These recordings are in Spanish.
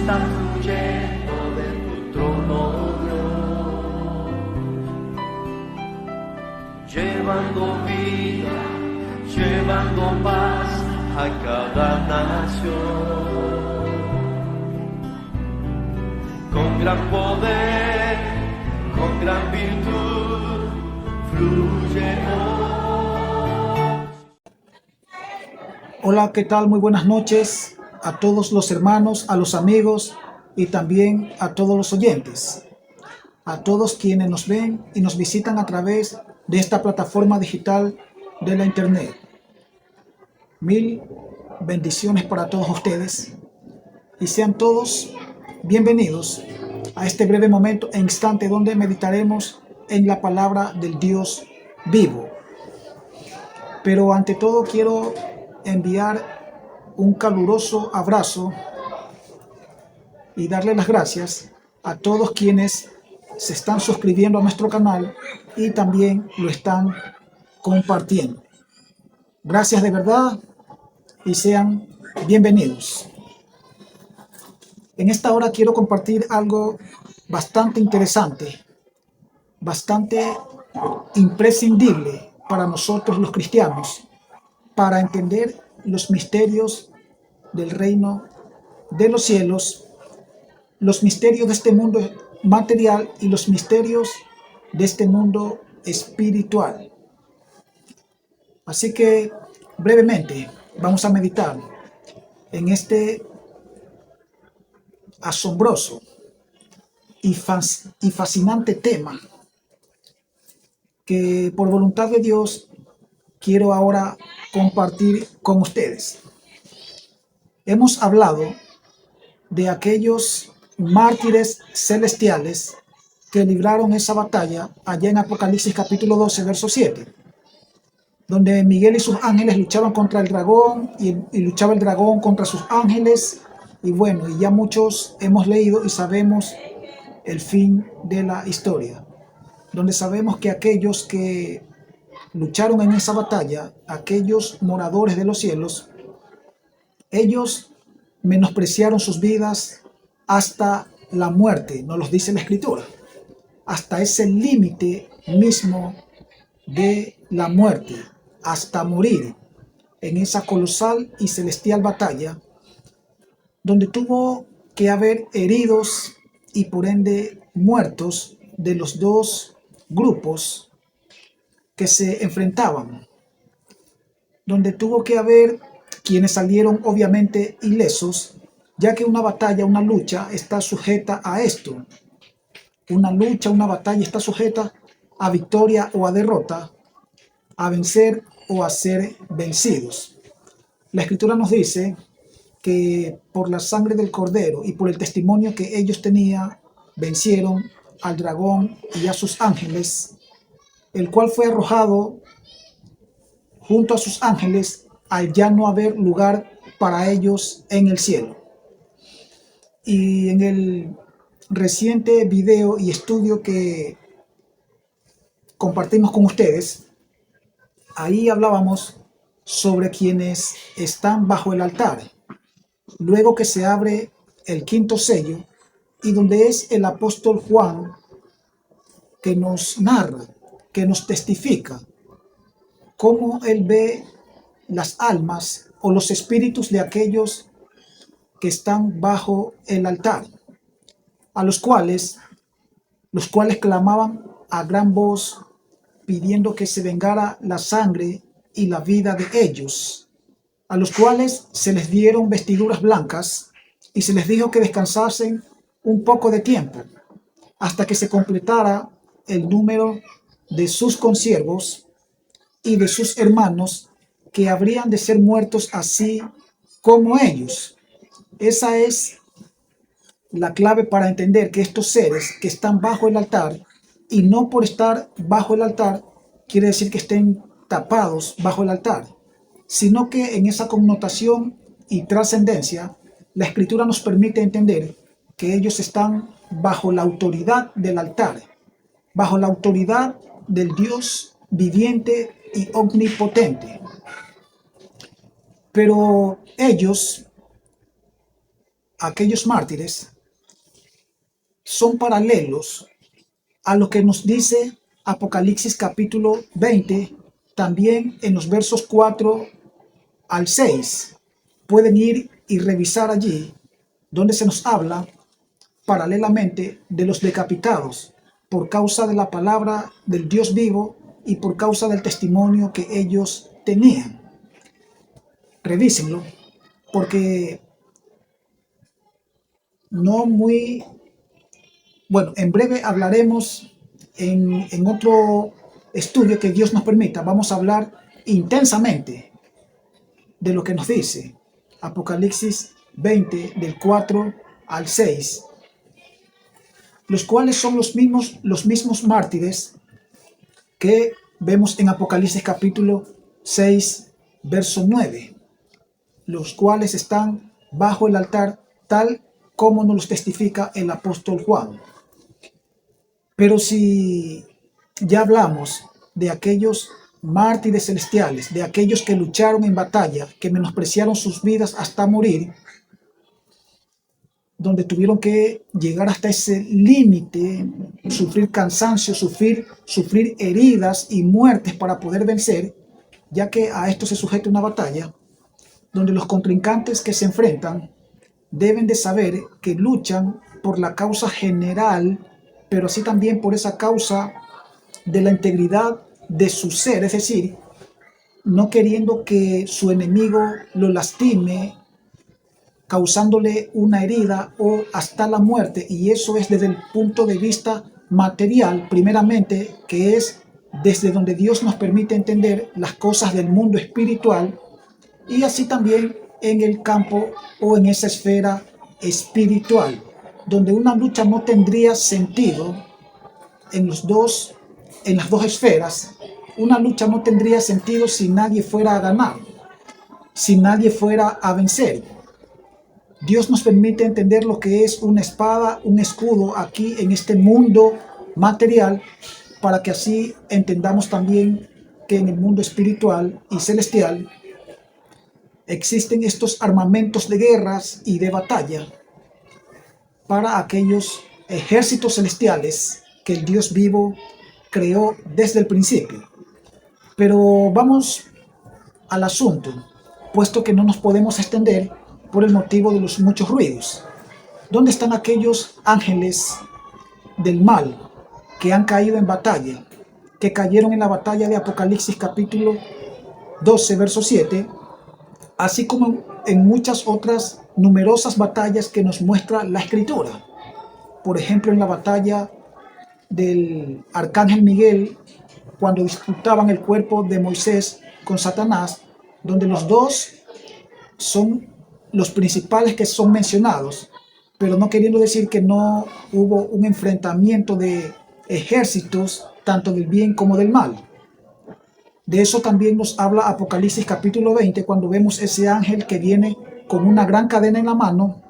están fluyendo de tu trono, Dios, llevando vida, llevando paz a cada nación. Con gran poder, con gran virtud, fluye hoy. Hola, ¿qué tal? Muy buenas noches a todos los hermanos, a los amigos y también a todos los oyentes, a todos quienes nos ven y nos visitan a través de esta plataforma digital de la internet. Mil bendiciones para todos ustedes y sean todos bienvenidos a este breve momento e instante donde meditaremos en la palabra del Dios vivo. Pero ante todo quiero enviar un caluroso abrazo y darle las gracias a todos quienes se están suscribiendo a nuestro canal y también lo están compartiendo. Gracias de verdad y sean bienvenidos. En esta hora quiero compartir algo bastante interesante, bastante imprescindible para nosotros los cristianos, para entender los misterios del reino de los cielos, los misterios de este mundo material y los misterios de este mundo espiritual. Así que brevemente vamos a meditar en este asombroso y fascinante tema que por voluntad de Dios quiero ahora compartir con ustedes. Hemos hablado de aquellos mártires celestiales que libraron esa batalla allá en Apocalipsis capítulo 12, verso 7, donde Miguel y sus ángeles luchaban contra el dragón y luchaba el dragón contra sus ángeles. Y bueno, y ya muchos hemos leído y sabemos el fin de la historia, donde sabemos que aquellos que lucharon en esa batalla, aquellos moradores de los cielos, ellos menospreciaron sus vidas hasta la muerte, nos lo dice la Escritura, hasta ese límite mismo de la muerte, hasta morir en esa colosal y celestial batalla, donde tuvo que haber heridos y por ende muertos de los dos grupos que se enfrentaban, donde tuvo que haber quienes salieron obviamente ilesos, ya que una batalla, una lucha está sujeta a esto. Una lucha, una batalla está sujeta a victoria o a derrota, a vencer o a ser vencidos. La Escritura nos dice que por la sangre del Cordero y por el testimonio que ellos tenían, vencieron al dragón y a sus ángeles, el cual fue arrojado junto a sus ángeles al ya no haber lugar para ellos en el cielo. Y en el reciente video y estudio que compartimos con ustedes, ahí hablábamos sobre quienes están bajo el altar, luego que se abre el quinto sello, y donde es el apóstol Juan que nos narra, que nos testifica cómo él ve las almas o los espíritus de aquellos que están bajo el altar, a los cuales clamaban a gran voz pidiendo que se vengara la sangre y la vida de ellos, a los cuales se les dieron vestiduras blancas y se les dijo que descansasen un poco de tiempo hasta que se completara el número de sus consiervos y de sus hermanos que habrían de ser muertos así como ellos. Esa es la clave para entender que estos seres que están bajo el altar, y no por estar bajo el altar quiere decir que estén tapados bajo el altar, sino que en esa connotación y trascendencia, la Escritura nos permite entender que ellos están bajo la autoridad del altar, bajo la autoridad del Dios viviente y omnipotente. Pero ellos aquellos mártires son paralelos a lo que nos dice Apocalipsis capítulo 20, también en los versos 4 al 6. Pueden ir y revisar allí donde se nos habla paralelamente de los decapitados por causa de la palabra del Dios vivo y por causa del testimonio que ellos tenían. Revísenlo, porque no muy... Bueno, en breve hablaremos en otro estudio que Dios nos permita. Vamos a hablar intensamente de lo que nos dice Apocalipsis 20, del 4 al 6, los cuales son los mismos mártires que vemos en Apocalipsis capítulo 6, verso 9, los cuales están bajo el altar, tal como nos los testifica el apóstol Juan. Pero si ya hablamos de aquellos mártires celestiales, de aquellos que lucharon en batalla, que menospreciaron sus vidas hasta morir, donde tuvieron que llegar hasta ese límite, sufrir cansancio, sufrir heridas y muertes para poder vencer, ya que a esto se sujeta una batalla, donde los contrincantes que se enfrentan deben de saber que luchan por la causa general, pero así también por esa causa de la integridad de su ser, es decir, no queriendo que su enemigo lo lastime, causándole una herida o hasta la muerte, y eso es desde el punto de vista material, primeramente, que es desde donde Dios nos permite entender las cosas del mundo espiritual, y así también en el campo o en esa esfera espiritual, donde una lucha no tendría sentido en las dos esferas. Una lucha no tendría sentido si nadie fuera a ganar, si nadie fuera a vencer. Dios nos permite entender lo que es una espada, un escudo aquí en este mundo material, para que así entendamos también que en el mundo espiritual y celestial existen estos armamentos de guerras y de batalla para aquellos ejércitos celestiales que el Dios vivo creó desde el principio. Pero vamos al asunto, puesto que no nos podemos extender por el motivo de los muchos ruidos. ¿Dónde están aquellos ángeles del mal que han caído en batalla, que cayeron en la batalla de Apocalipsis capítulo 12, verso 7, así como en muchas otras numerosas batallas que nos muestra la Escritura? Por ejemplo, en la batalla del arcángel Miguel, cuando disputaban el cuerpo de Moisés con Satanás, donde los dos son los principales que son mencionados, pero no queriendo decir que no hubo un enfrentamiento de ejércitos, tanto del bien como del mal. De eso también nos habla Apocalipsis capítulo 20, cuando vemos ese ángel que viene con una gran cadena en la mano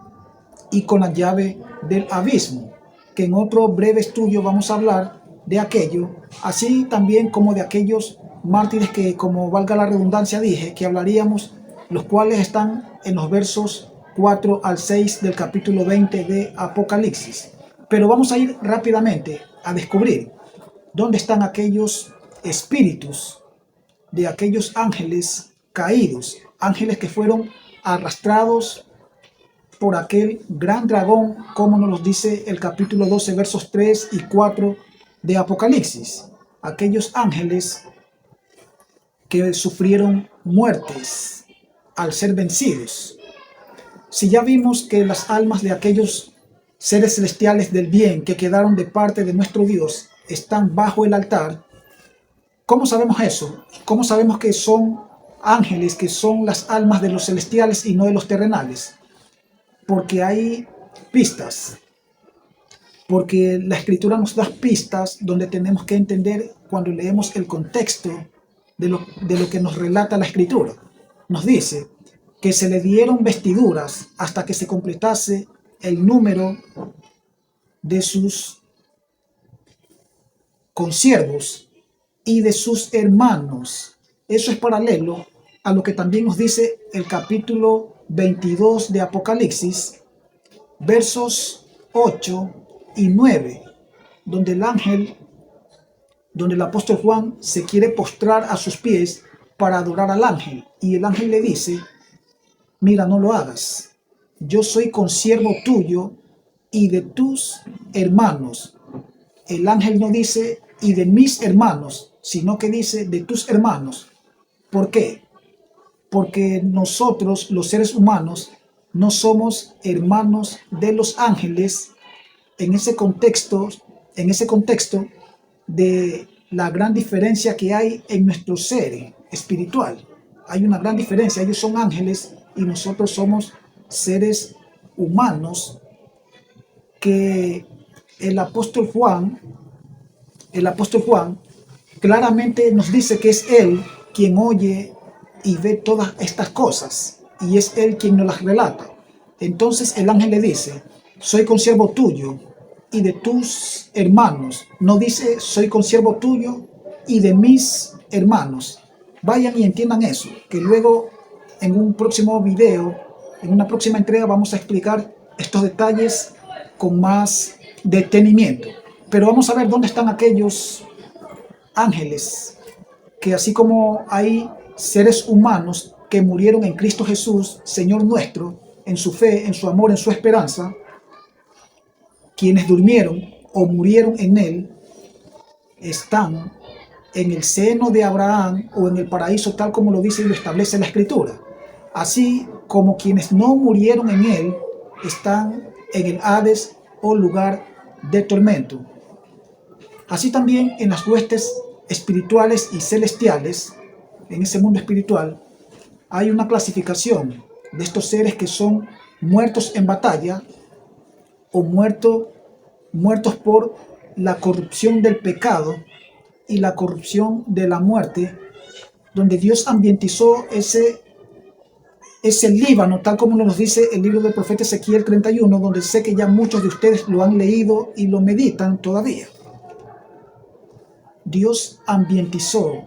y con la llave del abismo, que en otro breve estudio vamos a hablar de aquello, así también como de aquellos mártires que, como valga la redundancia, dije que hablaríamos, los cuales están en los versos 4 al 6 del capítulo 20 de Apocalipsis. Pero vamos a ir rápidamente a descubrir dónde están aquellos espíritus de aquellos ángeles caídos, ángeles que fueron arrastrados por aquel gran dragón, como nos lo dice el capítulo 12, versos 3 y 4 de Apocalipsis. Aquellos ángeles que sufrieron muertes al ser vencidos. Si ya vimos que las almas de aquellos seres celestiales del bien que quedaron de parte de nuestro Dios están bajo el altar, ¿cómo sabemos eso? ¿Cómo sabemos que son ángeles, que son las almas de los celestiales y no de los terrenales? Porque hay pistas, porque la Escritura nos da pistas donde tenemos que entender cuando leemos el contexto de lo que nos relata la Escritura. Nos dice que se le dieron vestiduras hasta que se completase el número de sus consiervos y de sus hermanos. Eso es paralelo a lo que también nos dice el capítulo 22 de Apocalipsis, versos 8 y 9, donde el ángel, donde el apóstol Juan se quiere postrar a sus pies para adorar al ángel. Y el ángel le dice, mira, no lo hagas. Yo soy consiervo tuyo y de tus hermanos. El ángel no dice y de mis hermanos, sino que dice de tus hermanos. ¿Por qué? Porque nosotros, los seres humanos, no somos hermanos de los ángeles en ese contexto de la gran diferencia que hay en nuestro ser espiritual. Hay una gran diferencia. Ellos son ángeles y nosotros somos seres humanos, que el apóstol Juan claramente nos dice que es él quien oye y ve todas estas cosas, y es él quien nos las relata. Entonces el ángel le dice, soy consiervo tuyo y de tus hermanos. No dice, soy consiervo tuyo y de mis hermanos. Vayan y entiendan eso, que luego en un próximo video, en una próxima entrega, vamos a explicar estos detalles con más detenimiento. Pero vamos a ver dónde están aquellos ángeles que, así como hay seres humanos que murieron en Cristo Jesús, Señor nuestro, en su fe, en su amor, en su esperanza, quienes durmieron o murieron en él, están en el seno de Abraham o en el paraíso, tal como lo dice y lo establece la Escritura. Así como quienes no murieron en él están en el Hades o lugar de tormento. Así también en las huestes espirituales y celestiales, en ese mundo espiritual, hay una clasificación de estos seres que son muertos en batalla o muertos por la corrupción del pecado y la corrupción de la muerte, donde Dios ambientizó ese Líbano, tal como nos dice el libro del profeta Ezequiel 31, donde sé que ya muchos de ustedes lo han leído y lo meditan todavía. Dios ambientizó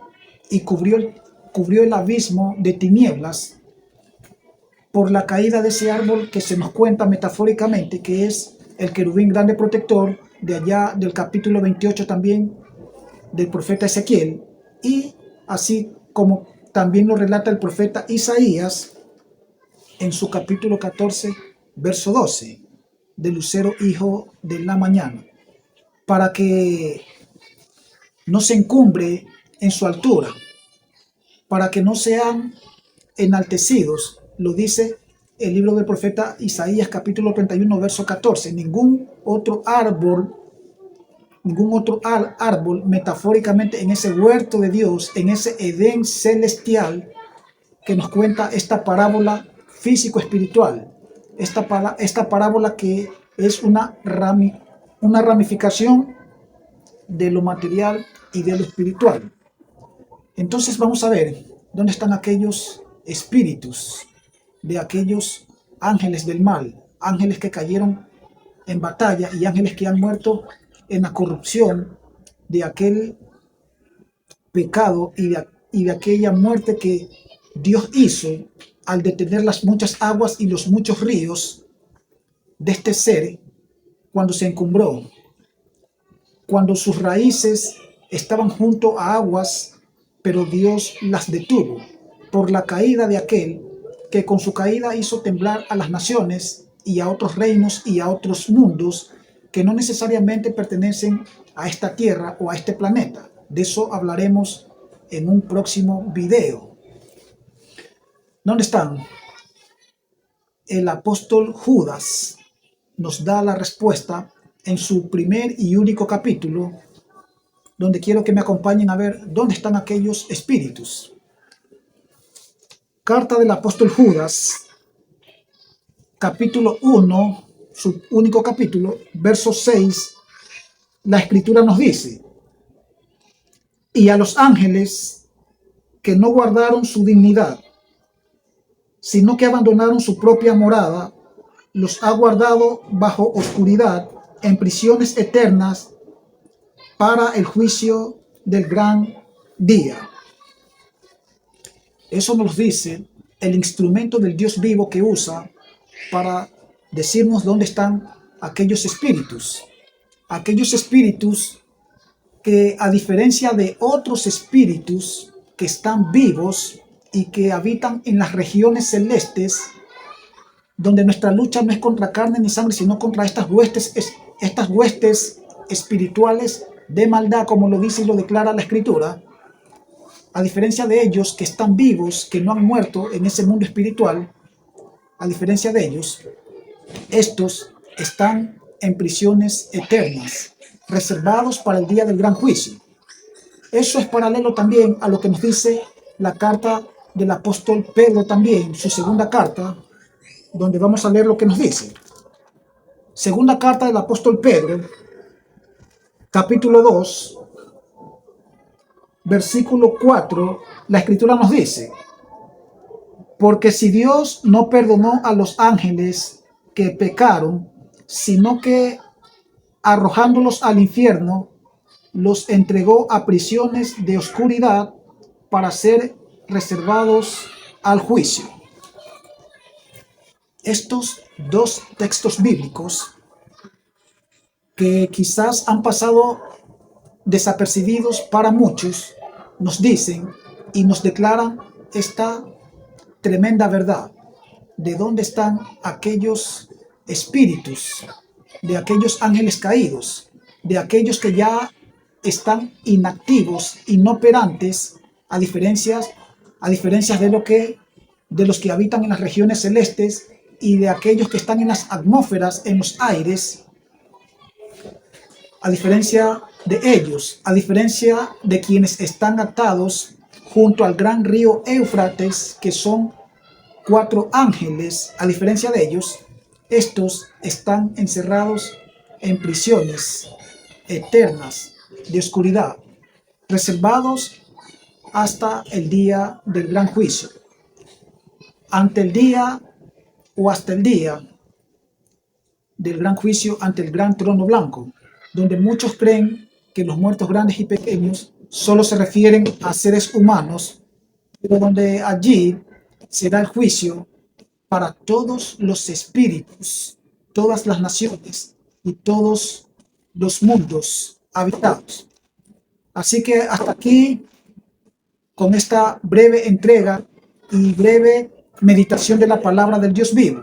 y cubrió el abismo de tinieblas por la caída de ese árbol que se nos cuenta metafóricamente, que es el querubín grande protector, de allá del capítulo 28 también del profeta Ezequiel, y así como también lo relata el profeta Isaías en su capítulo 14, verso 12, de Lucero, hijo de la mañana, para que no se encumbre en su altura, para que no sean enaltecidos, lo dice el libro del profeta Isaías capítulo 31, verso 14. Ningún otro árbol metafóricamente en ese huerto de Dios, en ese Edén celestial que nos cuenta esta parábola físico-espiritual, esta parábola que es una ramificación de lo material y de lo espiritual. Entonces vamos a ver dónde están aquellos espíritus de aquellos ángeles del mal, ángeles que cayeron en batalla y ángeles que han muerto en la corrupción de aquel pecado y de aquella muerte que Dios hizo al detener las muchas aguas y los muchos ríos de este ser cuando se encumbró, cuando sus raíces estaban junto a aguas, pero Dios las detuvo por la caída de aquel que con su caída hizo temblar a las naciones y a otros reinos y a otros mundos que no necesariamente pertenecen a esta tierra o a este planeta. De eso hablaremos en un próximo video. ¿Dónde están? El apóstol Judas nos da la respuesta en su primer y único capítulo, donde quiero que me acompañen a ver dónde están aquellos espíritus. Carta del apóstol Judas, capítulo 1, su único capítulo, verso 6, la escritura nos dice: y a los ángeles que no guardaron su dignidad, sino que abandonaron su propia morada, los ha guardado bajo oscuridad en prisiones eternas para el juicio del gran día. Eso nos dice el instrumento del Dios vivo que usa para decirnos dónde están aquellos espíritus que, a diferencia de otros espíritus que están vivos y que habitan en las regiones celestes, donde nuestra lucha no es contra carne ni sangre, sino contra estas huestes espirituales de maldad, como lo dice y lo declara la Escritura. A diferencia de ellos que están vivos, que no han muerto en ese mundo espiritual, a diferencia de ellos, estos están en prisiones eternas, reservados para el día del gran juicio. Eso es paralelo también a lo que nos dice la carta del apóstol Pedro también, su segunda carta, donde vamos a leer lo que nos dice. Segunda carta del apóstol Pedro, capítulo 2, versículo 4, la Escritura nos dice: porque si Dios no perdonó a los ángeles que pecaron, sino que arrojándolos al infierno, los entregó a prisiones de oscuridad para ser reservados al juicio. Estos dos textos bíblicos que quizás han pasado desapercibidos para muchos, nos dicen y nos declaran esta tremenda verdad: de dónde están aquellos espíritus, de aquellos ángeles caídos, de aquellos que ya están inactivos, inoperantes, a diferencias de los que habitan en las regiones celestes y de aquellos que están en las atmósferas, en los aires. A diferencia de ellos, a diferencia de quienes están atados junto al gran río Éufrates, que son 4 ángeles, a diferencia de ellos, estos están encerrados en prisiones eternas de oscuridad, reservados hasta el día del gran juicio. Ante el día o hasta el día del gran juicio, ante el gran trono blanco, donde muchos creen que los muertos grandes y pequeños solo se refieren a seres humanos, pero donde allí será el juicio para todos los espíritus, todas las naciones y todos los mundos habitados. Así que hasta aquí, con esta breve entrega y breve meditación de la palabra del Dios vivo.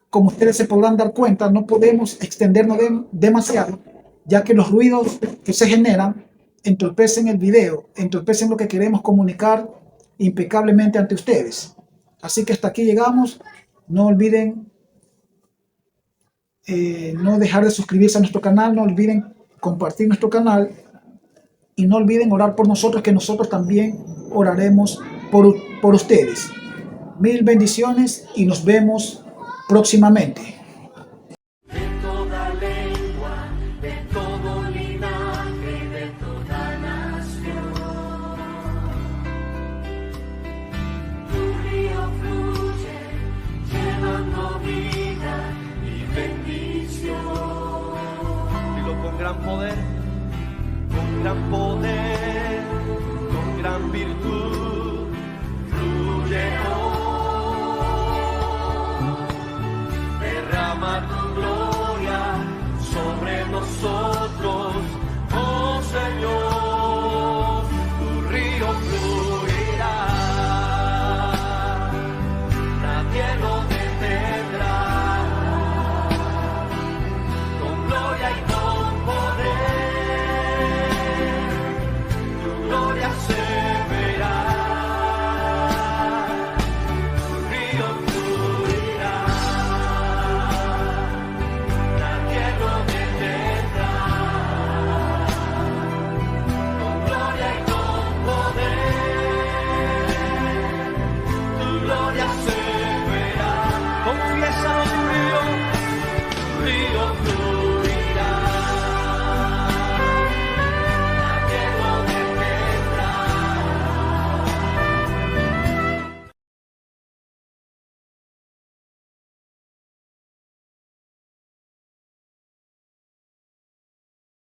Como ustedes se podrán dar cuenta, no podemos extendernos demasiado, ya que los ruidos que se generan entorpecen el video, entorpecen lo que queremos comunicar impecablemente ante ustedes. Así que hasta aquí llegamos. No olviden no dejar de suscribirse a nuestro canal, no olviden compartir nuestro canal y no olviden orar por nosotros, que nosotros también oraremos por ustedes. Mil bendiciones y nos vemos próximamente. De toda lengua, de todo linaje, de toda nación. Tu río fluye, llevando vida y bendición. Dilo con gran poder, con gran virtud.